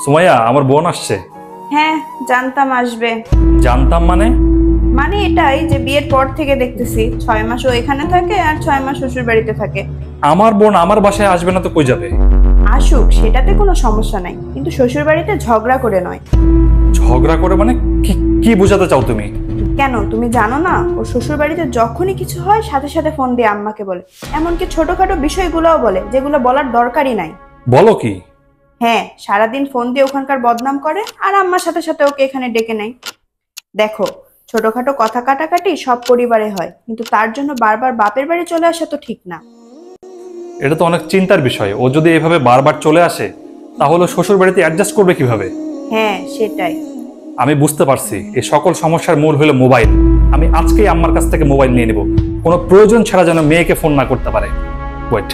সুমাইয়া, আমার বোন আসছে। হ্যাঁ, জানতাম আসবে। জানতাম মানে? মানে এটাই যে বিয়ের পর থেকে দেখতেছি 6 মাস ও এখানে থাকে আর 6 মাস শ্বশুর বাড়িতে থাকে। আমার বোন আমার বাসায় আসবে না তো কই যাবে? আসুক, সেটাতে কোনো সমস্যা নাই, কিন্তু শ্বশুর বাড়িতে ঝগড়া করে নয়। ঝগড়া করে মানে কি? কি বোঝাতে চাও তুমি? কেন, তুমি জানো না? ও শ্বশুর বাড়িতে যখনই কিছু হয় সাথে সাথে ফোন দিয়ে আম্মাকে বলে, এমনকি ছোটখাটো বিষয়গুলোও বলে যেগুলো বলার দরকারই নাই। বলো কি? হ্যাঁ, সারাদিন ফোন দিয়ে ওখানকার বদনাম করে আর আম্মার সাথে সাথে ওকে এখানে ডেকে নেয়। দেখো, ছোটখাটো কথা কাটাকাটি সব পরিবারে হয়, কিন্তু তার জন্য বারবার বাপের বাড়ি চলে আসা তো ঠিক না। এটা তো অনেক চিন্তার বিষয়। ও যদি এভাবে বারবার চলে আসে তাহলে শ্বশুর বাড়িতে অ্যাডজাস্ট করবে কিভাবে? হ্যাঁ, সেটাই। আমি বুঝতে পারছি এই সকল সমস্যার মূল হলো মোবাইল। আমি আজকেই আম্মার কাছ থেকে মোবাইল নিয়ে নিব, কোনো প্রয়োজন ছাড়া যেন মেয়েকে ফোন না করতে পারে। ওয়েট।